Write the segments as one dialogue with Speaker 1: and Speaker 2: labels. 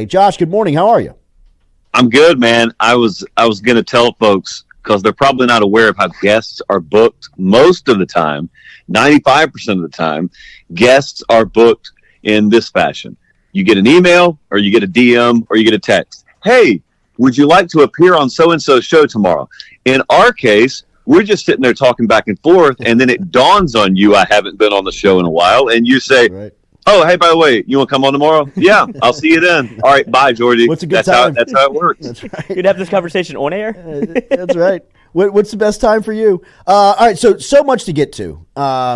Speaker 1: Hey, Josh, good morning. How are you?
Speaker 2: I'm good, man. I was going to tell folks, because they're probably not aware of how guests are booked most of the time. 95% of the time, guests are booked in this fashion. You get an email, or you get a DM, or you get a text. Hey, would you like to appear on so-and-so show tomorrow? In our case, we're just sitting there talking back and forth, and then it dawns on you, I haven't been on the show in a while, and you say, right. Oh, hey, by the way, you want to come on tomorrow? Yeah, I'll see you then. All right, bye, Jordy.
Speaker 1: What's a good time?
Speaker 2: That's how it works.
Speaker 3: That's right. You'd have this conversation on air?
Speaker 1: That's right. What's the best time for you? All right, so much to get to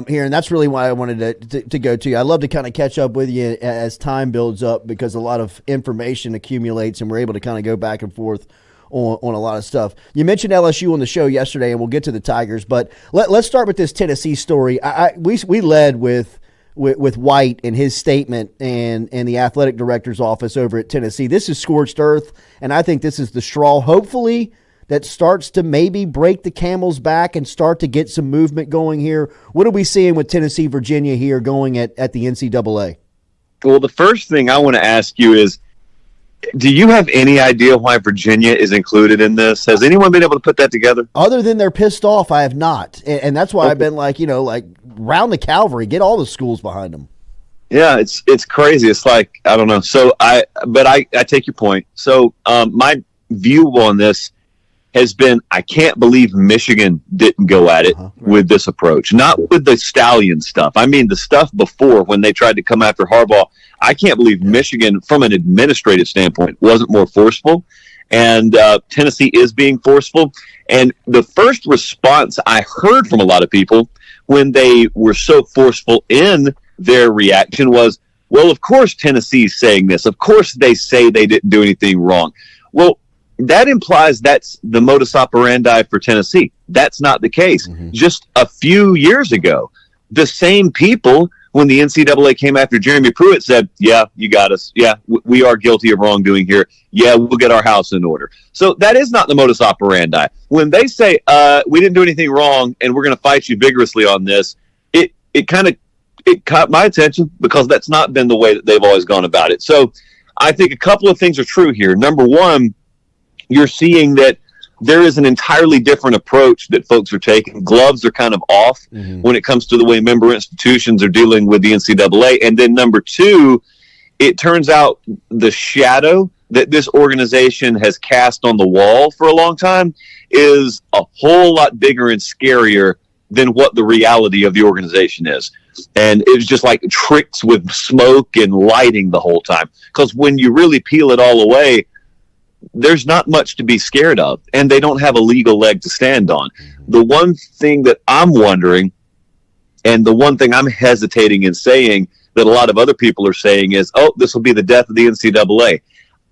Speaker 1: here, and that's really why I wanted to go to you. I love to kind of catch up with you as time builds up, because a lot of information accumulates, and we're able to kind of go back and forth on a lot of stuff. You mentioned LSU on the show yesterday, and we'll get to the Tigers, but let's start with this Tennessee story. We led with White and his statement and the athletic director's office over at Tennessee. This is scorched earth, and I think this is the straw, hopefully, that starts to maybe break the camel's back and start to get some movement going here. What are we seeing with Tennessee, Virginia here going at the NCAA?
Speaker 2: Well, the first thing I want to ask you is, do you have any idea why Virginia is included in this? Has anyone been able to put that together?
Speaker 1: Other than they're pissed off, I have not. And that's why I've been like round the Calvary, get all the schools behind them.
Speaker 2: Yeah, it's crazy. It's like, I don't know. So I take your point. So my view on this has been, I can't believe Michigan didn't go at it with this approach. Not with the Stallion stuff. I mean, the stuff before, when they tried to come after Harbaugh. I can't believe Michigan, from an administrative standpoint, wasn't more forceful. And Tennessee is being forceful. And the first response I heard from a lot of people when they were so forceful in their reaction was, well, of course Tennessee's saying this. Of course they say they didn't do anything wrong. Well, that implies that's the modus operandi for Tennessee. That's not the case. Mm-hmm. Just a few years ago, the same people, when the NCAA came after Jeremy Pruitt, said, yeah, you got us. Yeah, we are guilty of wrongdoing here. Yeah, we'll get our house in order. So that is not the modus operandi. When they say, we didn't do anything wrong and we're going to fight you vigorously on this, it caught my attention, because that's not been the way that they've always gone about it. So I think a couple of things are true here. Number one, you're seeing that there is an entirely different approach that folks are taking. Gloves are kind of off when it comes to the way member institutions are dealing with the NCAA. And then number two, it turns out the shadow that this organization has cast on the wall for a long time is a whole lot bigger and scarier than what the reality of the organization is. And it's just like tricks with smoke and lighting the whole time. Because when you really peel it all away, there's not much to be scared of, and they don't have a legal leg to stand on. The one thing that I'm wondering, and the one thing I'm hesitating in saying that a lot of other people are saying is, oh, this will be the death of the NCAA.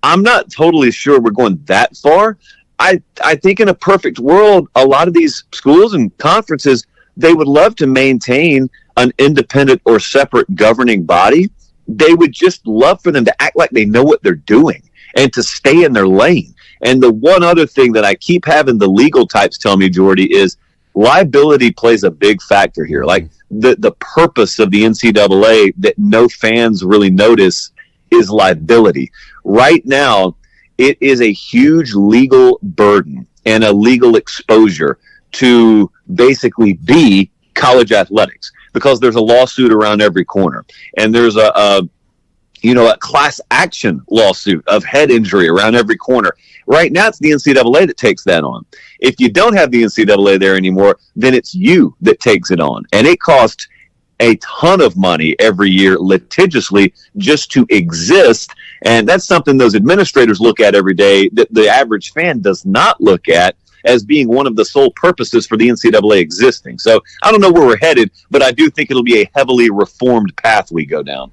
Speaker 2: I'm not totally sure we're going that far. I think in a perfect world, a lot of these schools and conferences, they would love to maintain an independent or separate governing body. They would just love for them to act like they know what they're doing and to stay in their lane. And the one other thing that I keep having the legal types tell me, Jordy, is liability plays a big factor here. Like the purpose of the NCAA that no fans really notice is liability. Right now, it is a huge legal burden and a legal exposure to basically be college athletics, because there's a lawsuit around every corner. And there's a class action lawsuit of head injury around every corner. Right now, it's the NCAA that takes that on. If you don't have the NCAA there anymore, then it's you that takes it on. And it costs a ton of money every year litigiously just to exist. And that's something those administrators look at every day that the average fan does not look at as being one of the sole purposes for the NCAA existing. So I don't know where we're headed, but I do think it'll be a heavily reformed path we go down.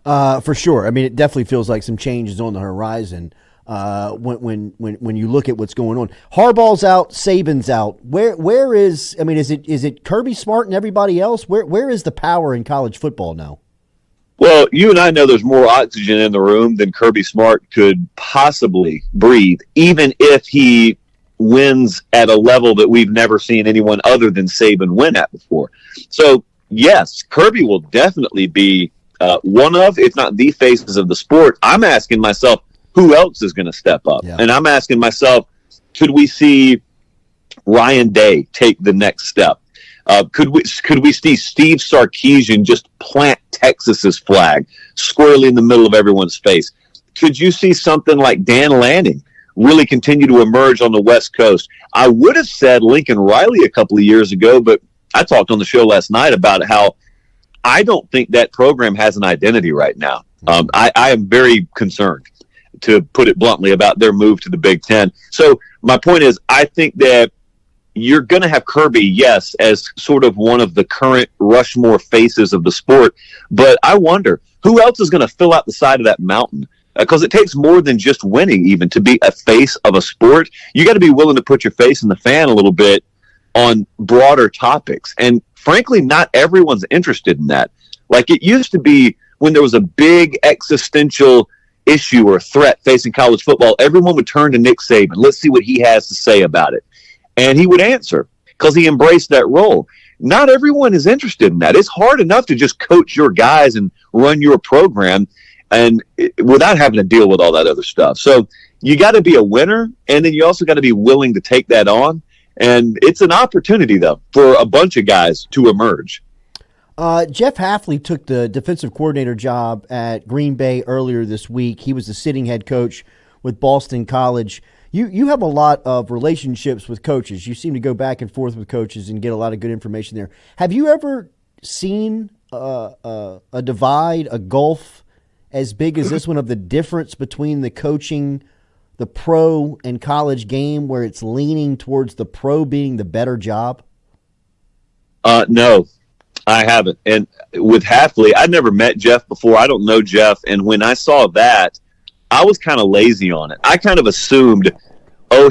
Speaker 1: For sure. I mean, it definitely feels like some changes on the horizon when you look at what's going on. Harbaugh's out, Saban's out. Where is? I mean, is it Kirby Smart and everybody else? Where is the power in college football now?
Speaker 2: Well, you and I know there's more oxygen in the room than Kirby Smart could possibly breathe, even if he wins at a level that we've never seen anyone other than Saban win at before. So, yes, Kirby will definitely be one of, if not the faces of the sport. I'm asking myself, who else is going to step up?
Speaker 1: Yeah.
Speaker 2: And I'm asking myself, could we see Ryan Day take the next step? Could we see Steve Sarkisian just plant Texas's flag squarely in the middle of everyone's face? Could you see something like Dan Lanning really continue to emerge on the West Coast? I would have said Lincoln Riley a couple of years ago, but I talked on the show last night about how I don't think that program has an identity right now. I am very concerned, to put it bluntly, about their move to the Big Ten. So my point is, I think that you're going to have Kirby, yes, as sort of one of the current Rushmore faces of the sport. But I wonder, who else is going to fill out the side of that mountain? Because it takes more than just winning even to be a face of a sport. You got to be willing to put your face in the fan a little bit on broader topics. And frankly, not everyone's interested in that. Like it used to be when there was a big existential issue or threat facing college football, everyone would turn to Nick Saban. Let's see what he has to say about it. And he would answer because he embraced that role. Not everyone is interested in that. It's hard enough to just coach your guys and run your program and without having to deal with all that other stuff. So you got to be a winner, and then you also got to be willing to take that on. And it's an opportunity, though, for a bunch of guys to emerge.
Speaker 1: Jeff Hafley took the defensive coordinator job at Green Bay earlier this week. He was the sitting head coach with Boston College. You have a lot of relationships with coaches. You seem to go back and forth with coaches and get a lot of good information there. Have you ever seen a divide, a gulf as big as this one, of the difference between the coaching, the pro and college game, where it's leaning towards the pro being the better job?
Speaker 2: No, I haven't. And with Hafley, I'd never met Jeff before. I don't know Jeff. And when I saw that, I was kind of lazy on it. I kind of assumed,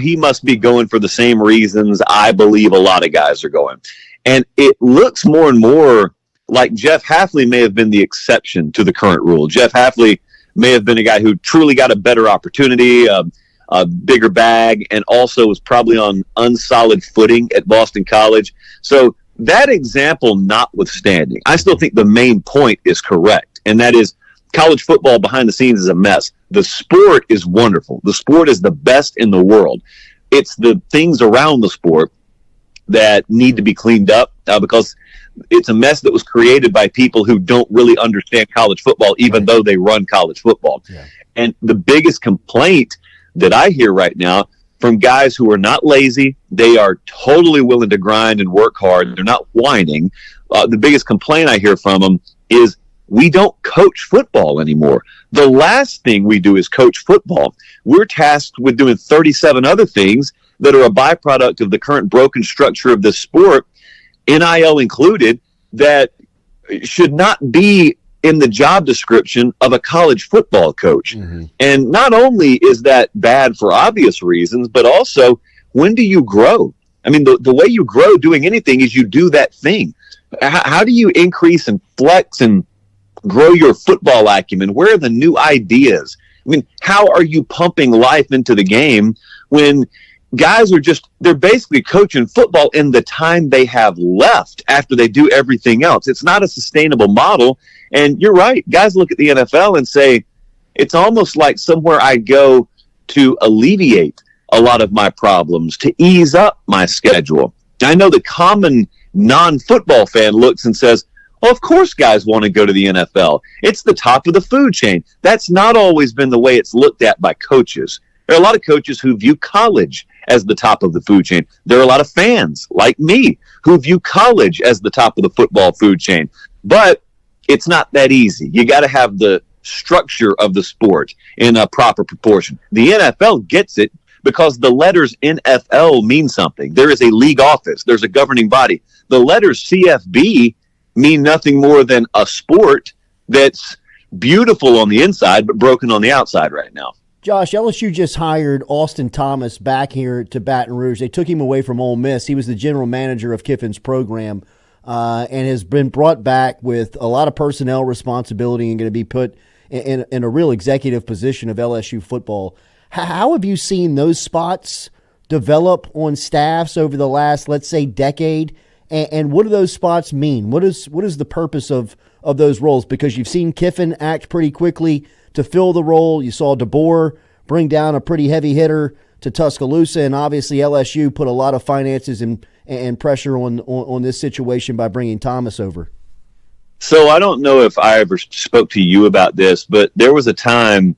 Speaker 2: he must be going for the same reasons I believe a lot of guys are going. And it looks more and more like Jeff Hafley may have been the exception to the current rule. Jeff Hafley may have been a guy who truly got a better opportunity, a bigger bag, and also was probably on unsolid footing at Boston College. So that example notwithstanding, I still think the main point is correct, and that is college football behind the scenes is a mess. The sport is wonderful. The sport is the best in the world. It's the things around the sport that need to be cleaned up because it's a mess that was created by people who don't really understand college football, even though they run college football. Yeah. And the biggest complaint that I hear right now from guys who are not lazy, they are totally willing to grind and work hard. They're not whining. The biggest complaint I hear from them is, we don't coach football anymore. The last thing we do is coach football. We're tasked with doing 37 other things that are a byproduct of the current broken structure of this sport, NIL included, that should not be in the job description of a college football coach. Mm-hmm. And not only is that bad for obvious reasons, but also, when do you grow? I mean, the way you grow doing anything is you do that thing. How do you increase and flex and grow your football acumen? Where are the new ideas? I mean, how are you pumping life into the game when guys are they're basically coaching football in the time they have left after they do everything else? It's not a sustainable model. And you're right. Guys look at the NFL and say, it's almost like somewhere I go to alleviate a lot of my problems, to ease up my schedule. I know the common non-football fan looks and says, well, of course guys want to go to the NFL. It's the top of the food chain. That's not always been the way it's looked at by coaches. There are a lot of coaches who view college as the top of the food chain. There are a lot of fans like me who view college as the top of the football food chain. But it's not that easy. You got to have the structure of the sport in a proper proportion. The NFL gets it because the letters NFL mean something. There is a league office. There's a governing body. The letters CFB mean nothing more than a sport that's beautiful on the inside but broken on the outside right now.
Speaker 1: Josh, LSU just hired Austin Thomas back here to Baton Rouge. They took him away from Ole Miss. He was the general manager of Kiffin's program and has been brought back with a lot of personnel responsibility and going to be put in a real executive position of LSU football. How have you seen those spots develop on staffs over the last, let's say, decade? And what do those spots mean? What is the purpose of those roles? Because you've seen Kiffin act pretty quickly to fill the role. You saw DeBoer bring down a pretty heavy hitter to Tuscaloosa, and obviously LSU put a lot of finances and pressure on this situation by bringing Thomas over.
Speaker 2: So I don't know if I ever spoke to you about this, but there was a time,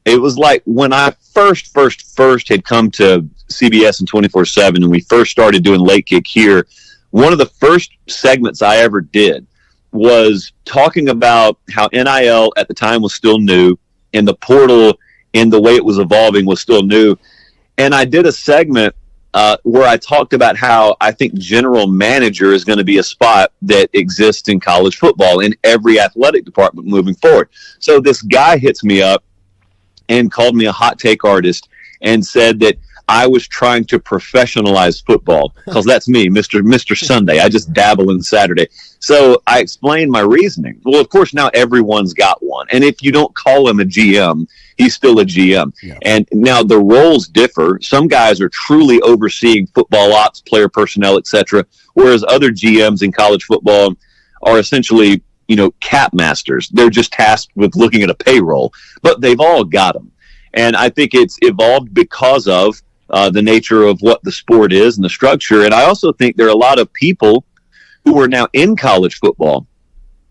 Speaker 2: it was like when I first had come to CBS and 24/7 and we first started doing Late Kick here, one of the first segments I ever did was talking about how NIL at the time was still new and the portal and the way it was evolving was still new. And I did a segment where I talked about how I think general manager is going to be a spot that exists in college football in every athletic department moving forward. So this guy hits me up and called me a hot take artist and said that I was trying to professionalize football because that's me, Mr. Sunday. I just dabble in Saturday. So I explained my reasoning. Well, of course, now everyone's got one. And if you don't call him a GM, he's still a GM. Yeah. And now the roles differ. Some guys are truly overseeing football ops, player personnel, etc., whereas other GMs in college football are essentially, cap masters. They're just tasked with looking at a payroll, but they've all got them. And I think it's evolved because of the nature of what the sport is and the structure. And I also think there are a lot of people who are now in college football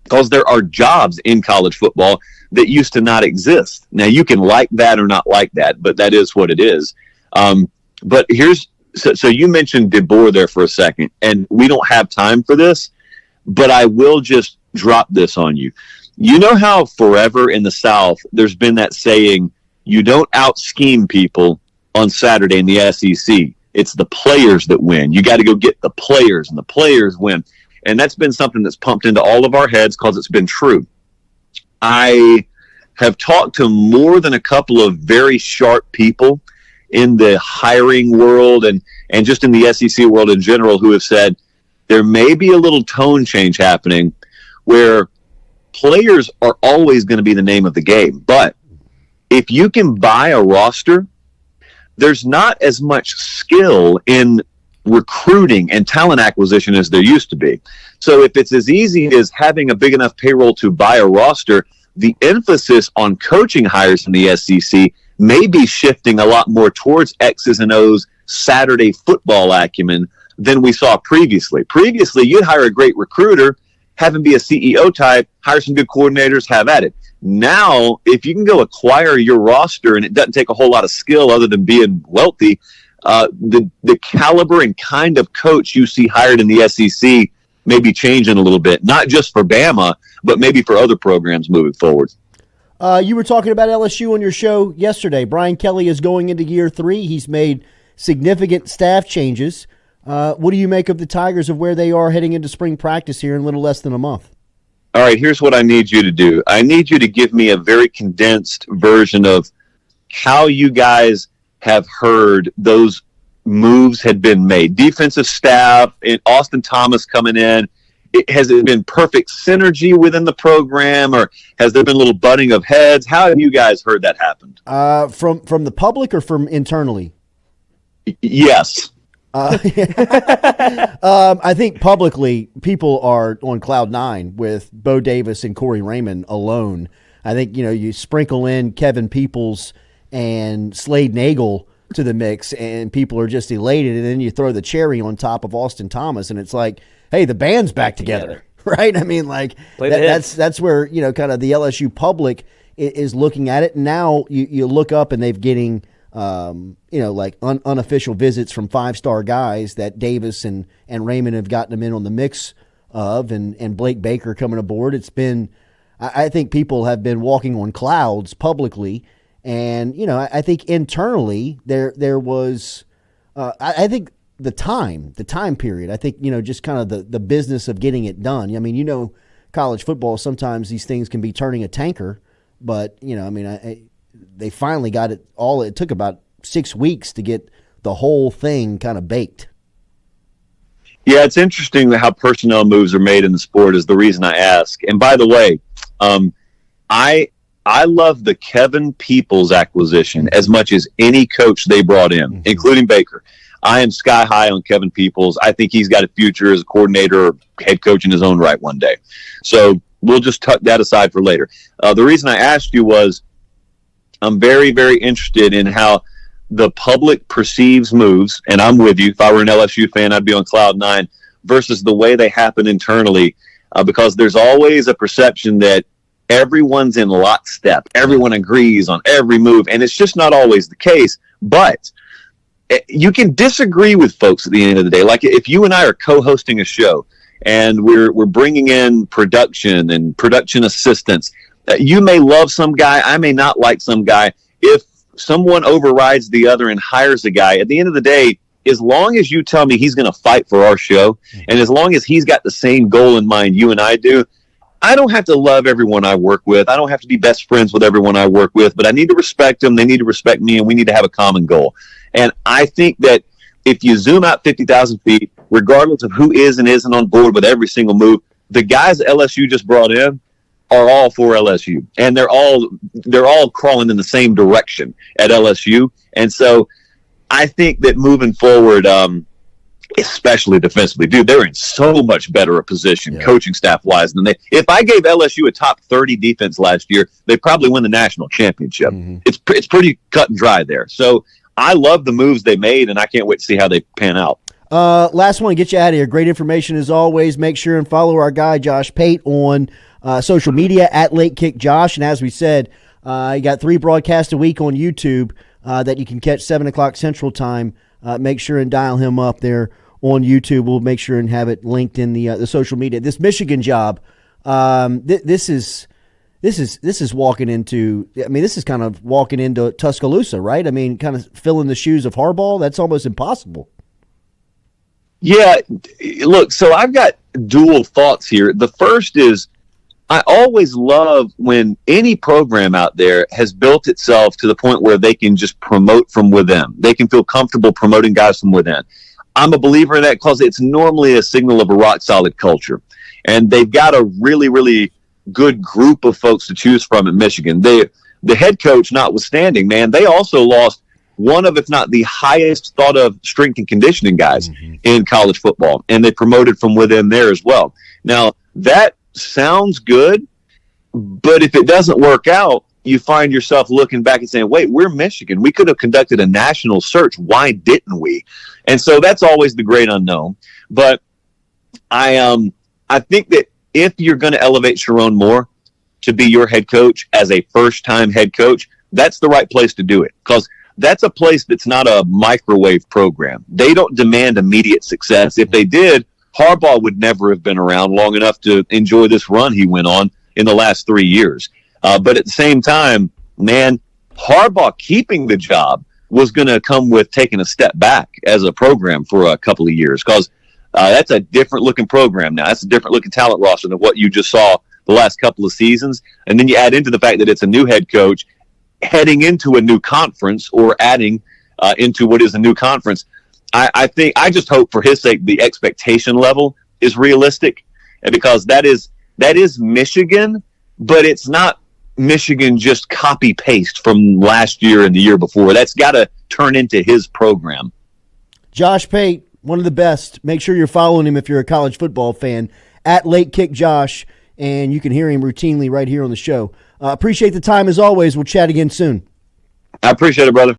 Speaker 2: because there are jobs in college football that used to not exist. Now, you can like that or not like that, but that is what it is. But so you mentioned DeBoer there for a second, and we don't have time for this, but I will just drop this on you. You know how forever in the South, there's been that saying, you don't out-scheme people on Saturday in the SEC. It's the players that win. You got to go get the players, and the players win. And that's been something that's pumped into all of our heads because it's been true. I have talked to more than a couple of very sharp people in the hiring world and just in the SEC world in general who have said there may be a little tone change happening where players are always going to be the name of the game. But if you can buy a roster, there's not as much skill in recruiting and talent acquisition as there used to be. So if it's as easy as having a big enough payroll to buy a roster, the emphasis on coaching hires in the SEC may be shifting a lot more towards X's and O's Saturday football acumen than we saw previously. Previously, you'd hire a great recruiter, have him be a CEO type, hire some good coordinators, have at it. Now, if you can go acquire your roster and it doesn't take a whole lot of skill other than being wealthy, the caliber and kind of coach you see hired in the SEC may be changing a little bit, not just for Bama, but maybe for other programs moving forward.
Speaker 1: You were talking about LSU on your show yesterday. Brian Kelly is going into year 3. He's made significant staff changes. What do you make of the Tigers of where they are heading into spring practice here in a little less than a month?
Speaker 2: All right, here's what I need you to do. I need you to give me a very condensed version of how you guys have heard those moves had been made. Defensive staff, and Austin Thomas coming in. Has it been perfect synergy within the program, or has there been a little butting of heads? How have you guys heard that happened?
Speaker 1: From the public or from internally?
Speaker 2: Yes.
Speaker 1: I think publicly people are on cloud 9 with Bo Davis and Corey Raymond alone. I think, you sprinkle in Kevin Peoples and Slade Nagel to the mix and people are just elated. And then you throw the cherry on top of Austin Thomas and it's like, hey, the band's back together. Right? I mean, like that's where, kind of the LSU public is looking at it. Now you look up and they've getting unofficial visits from 5-star guys that Davis and Raymond have gotten them in on the mix of, and Blake Baker coming aboard. It's been, I think people have been walking on clouds publicly, and I think internally there was, I think the time period. I think just kind of the business of getting it done. I mean, college football, sometimes these things can be turning a tanker, but they finally got it all. It took about 6 weeks to get the whole thing kind of baked.
Speaker 2: Yeah, it's interesting how personnel moves are made in the sport is the reason I ask. And by the way, I love the Kevin Peoples acquisition as much as any coach they brought in, including Baker. I am sky high on Kevin Peoples. I think he's got a future as a coordinator or head coach in his own right one day. So we'll just tuck that aside for later. The reason I asked you was, I'm very, very interested in how the public perceives moves, and I'm with you. If I were an LSU fan, I'd be on cloud nine, versus the way they happen internally, because there's always a perception that everyone's in lockstep. Everyone agrees on every move, and it's just not always the case. But you can disagree with folks at the end of the day. Like if you and I are co-hosting a show and we're bringing in production and production assistants, you may love some guy, I may not like some guy. If someone overrides the other and hires a guy, at the end of the day, as long as you tell me he's going to fight for our show, and as long as he's got the same goal in mind you and I do, I don't have to love everyone I work with. I don't have to be best friends with everyone I work with, but I need to respect them. They need to respect me, and we need to have a common goal. And I think that if you zoom out 50,000 feet, regardless of who is and isn't on board with every single move, the guys LSU just brought in are all for LSU, and they're all crawling in the same direction at LSU. And so I think that moving forward, especially defensively, dude, they're in so much better a position coaching staff wise than they. If I gave LSU a top 30 defense last year, they probably win the national championship. Mm-hmm. It's pretty cut and dry there. So I love the moves they made, and I can't wait to see how they pan out.
Speaker 1: Last one, get you out of here. Great information as always. Make sure and follow our guy Josh Pate on social media at Late Kick Josh. And as we said, you got 3 broadcasts a week on YouTube that you can catch 7 o'clock Central Time. Make sure and dial him up there on YouTube. We'll make sure and have it linked in the social media. This Michigan job, this is walking into. I mean, this is kind of walking into Tuscaloosa, right? I mean, kind of filling the shoes of Harbaugh. That's almost impossible.
Speaker 2: Yeah, look. So I've got dual thoughts here. The first is, I always love when any program out there has built itself to the point where they can just promote from within. They can feel comfortable promoting guys from within. I'm a believer in that because it's normally a signal of a rock-solid culture. And they've got a really, really good group of folks to choose from at Michigan. The head coach notwithstanding, man, they also lost one of, if not the highest thought of strength and conditioning guys in college football. And they promoted from within there as well. Now, that sounds good, but if it doesn't work out, you find yourself looking back and saying, wait, we're Michigan. We could have conducted a national search. Why didn't we? And so that's always the great unknown. But I think that if you're going to elevate Sharon Moore to be your head coach as a first-time head coach, that's the right place to do it, because that's a place that's not a microwave program. They don't demand immediate success. If they did, Harbaugh would never have been around long enough to enjoy this run he went on in the last 3 years. But at the same time, man, Harbaugh keeping the job was going to come with taking a step back as a program for a couple of years, because that's a different looking program now. That's a different looking talent roster than what you just saw the last couple of seasons. And then you add into the fact that it's a new head coach heading into a new conference, or adding into what is a new conference. I think, I just hope for his sake the expectation level is realistic, and because that is Michigan, but it's not Michigan just copy paste from last year and the year before. That's got to turn into his program.
Speaker 1: Josh Pate, one of the best. Make sure you're following him if you're a college football fan, at Late Kick Josh, and you can hear him routinely right here on the show. Appreciate the time as always. We'll chat again soon.
Speaker 2: I appreciate it, brother.